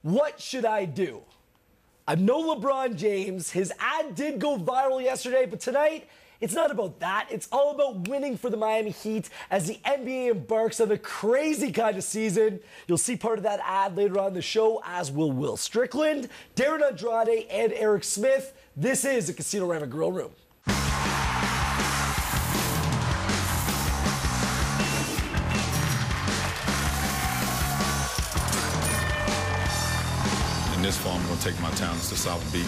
What should I do? I'm no LeBron James. His ad did go viral yesterday, but tonight, it's not about that. It's all about winning for the Miami Heat as the NBA embarks on a crazy kind of season. You'll see part of that ad later on in the show, as will Strickland, Darren Andrade, and Eric Smith. This is the Casino Rama Grill Room. This fall, I'm going to take my talents to South Beach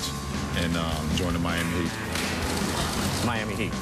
and join the Miami Heat. Miami Heat.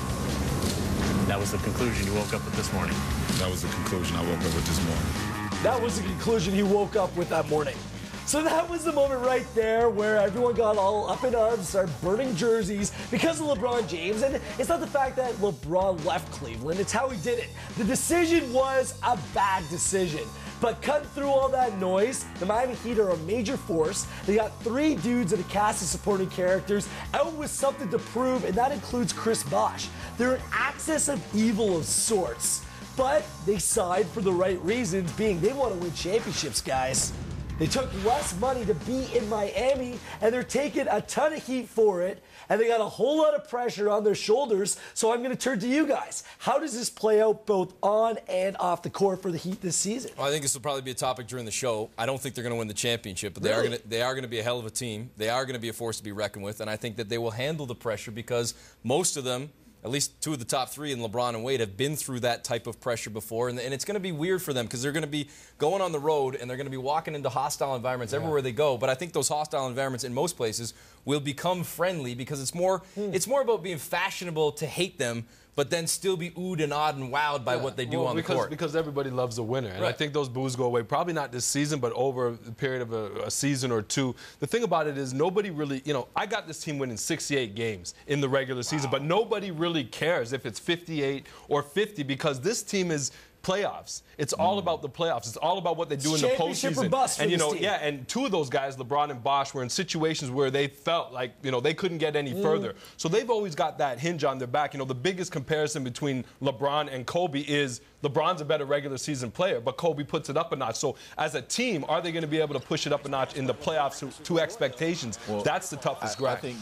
That was the conclusion you woke up with this morning. That was the conclusion I woke up with this morning. That was the conclusion he woke up with that morning. So that was the moment right there where everyone got all up in arms, started burning jerseys because of LeBron James. And it's not the fact that LeBron left Cleveland, it's how he did it. The decision was a bad decision. But cutting through all that noise, the Miami Heat are a major force. They got 3 dudes in a cast of supporting characters out with something to prove, and that includes Chris Bosh. They're an axis of evil of sorts. But they signed for the right reasons, being they want to win championships, guys. They took less money to be in Miami, and they're taking a ton of heat for it, and they got a whole lot of pressure on their shoulders. So I'm going to turn to you guys. How does this play out both on and off the court for the Heat this season? Well, I think this will probably be a topic during the show. I don't think they're going to win the championship, but Really? they are going to be a hell of a team. They are going to be a force to be reckoned with, and I think that they will handle the pressure because most of them, at least 2 of the top 3 in LeBron and Wade, have been through that type of pressure before. And it's going to be weird for them because they're going to be going on the road and they're going to be walking into hostile environments everywhere they go. But I think those hostile environments in most places will become friendly because it's more about being fashionable to hate them, but then still be oohed and awed and wowed by what they do on the court. Because everybody loves a winner. And I think those boos go away, probably not this season, but over the period of a season or 2. The thing about it is nobody really, I got this team winning 68 games in the regular season, but nobody really cares if it's 58 or 50 because this team is playoffs. It's all about the playoffs. It's all about what they do in the postseason. Or bust for and this team. and 2 of those guys, LeBron and Bosh, were in situations where they felt like they couldn't get any further. So they've always got that hinge on their back. The biggest comparison between LeBron and Kobe is LeBron's a better regular season player, but Kobe puts it up a notch. So as a team, are they going to be able to push it up a notch in the playoffs to expectations? Well, that's the toughest grind. I think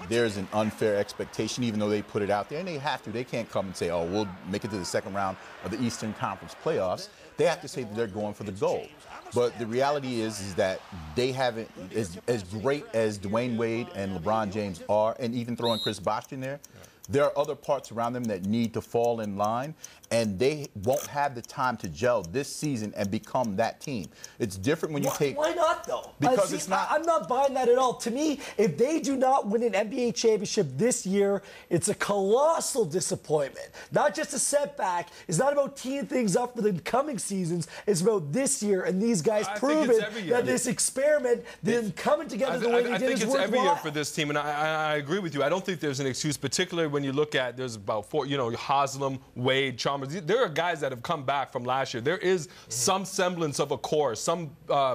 there's an unfair expectation, even though they put it out there, and they have to. They can't come and say, oh, we'll make it to the second round of the Eastern Conference playoffs. They have to say that they're going for the gold. But the reality is that they haven't, as great as Dwayne Wade and LeBron James are, and even throwing Chris Bosh in there, there are other parts around them that need to fall in line, and they won't have the time to gel this season and become that team. It's different when you take... Why not, though? Because it's not... I'm not buying that at all. To me, if they do not win an NBA championship this year, it's a colossal disappointment. Not just a setback. It's not about teeing things up for the coming seasons. It's about this year and these guys proving that this experiment, them coming together the way they did, is worthwhile. I think it's every year for this team, and I agree with you. I don't think there's an excuse, particularly when you look at, there's about 4, Haslam, Wade, Chalmers. There are guys that have come back from last year. There is some semblance of a core, some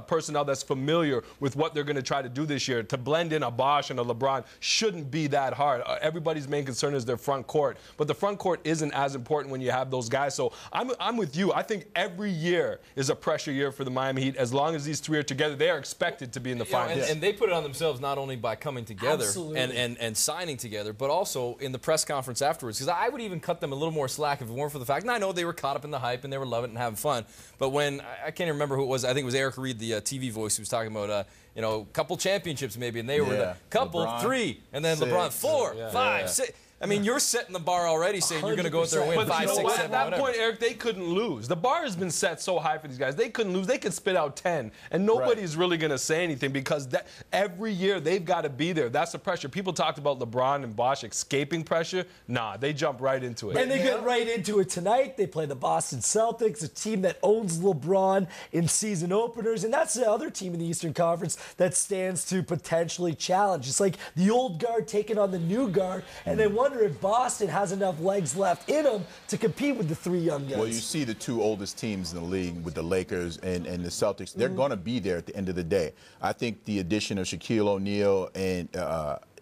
personnel that's familiar with what they're going to try to do this year. To blend in a Bosh and a LeBron shouldn't be that hard. Everybody's main concern is their front court. But the front court isn't as important when you have those guys. So I'm with you. I think every year is a pressure year for the Miami Heat. As long as these 3 are together, they are expected to be in the finals. And they put it on themselves not only by coming together and signing together, but also in the press conference afterwards. Because I would even cut them a little more slack if it weren't for the fact, and I know they were caught up in the hype and they were loving it and having fun, but when, I can't remember who it was, I think it was Eric Reed, the TV voice, who was talking about, a couple championships maybe, and they were the couple, LeBron, 3, and then 6, LeBron 4, 5, 6. I mean, you're setting the bar already, saying you're going to go out there and win 5, 6, 7, at that whatever. point, Eric, they couldn't lose. The bar has been set so high for these guys. They couldn't lose. They could spit out 10, and nobody's really going to say anything because every year they've got to be there. That's the pressure. People talked about LeBron and Bosh escaping pressure. Nah, they jump right into it. And they get right into it tonight. They play the Boston Celtics, a team that owns LeBron in season openers, and that's the other team in the Eastern Conference that stands to potentially challenge. It's like the old guard taking on the new guard, and they wonder if Boston has enough legs left in them to compete with the 3 young guys. Well, you see the 2 oldest teams in the league with the Lakers and the Celtics. They're going to be there at the end of the day. I think the addition of Shaquille O'Neal, and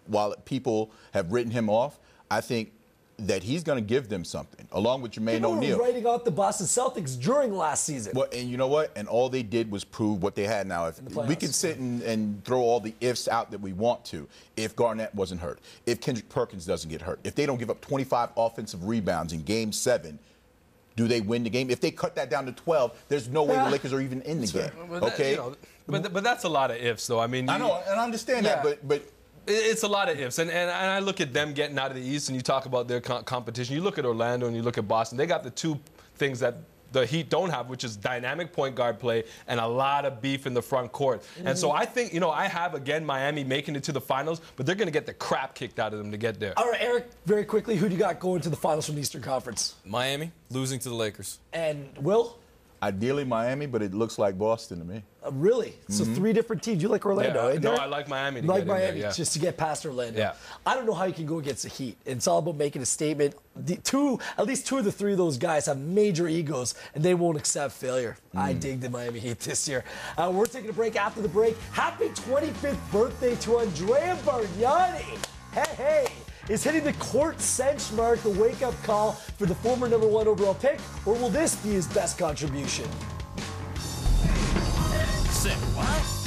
while people have written him off, I think that he's going to give them something, along with Jermaine People O'Neal. were writing off the Boston Celtics during last season. Well, and you know what? And all they did was prove what they had. Now, if we can sit and throw all the ifs out that we want to, if Garnett wasn't hurt, if Kendrick Perkins doesn't get hurt, if they don't give up 25 offensive rebounds in Game 7, do they win the game? If they cut that down to 12, there's no way the Lakers are even in the game. Okay? But that's a lot of ifs, though. I mean, I know, and I understand that, but it's a lot of ifs, and I look at them getting out of the East, and you talk about their competition. You look at Orlando and you look at Boston. They got the two things that the Heat don't have, which is dynamic point guard play and a lot of beef in the front court. And so I think, I have, again, Miami making it to the finals, but they're going to get the crap kicked out of them to get there. All right, Eric, very quickly, who do you got going to the finals from the Eastern Conference? Miami losing to the Lakers. And Will? Ideally Miami, but it looks like Boston to me. Really? So 3 different teams. You like Orlando, No, I like Miami to get in there, just to get past Orlando. Yeah. I don't know how you can go against the Heat. It's all about making a statement. At least two of the 3 of those guys have major egos, and they won't accept failure. I dig the Miami Heat this year. We're taking a break. After the break, happy 25th birthday to Andrea Bargnani. Hey. Is hitting the court bench mark the wake-up call for the former #1 overall pick, or will this be his best contribution? Say what?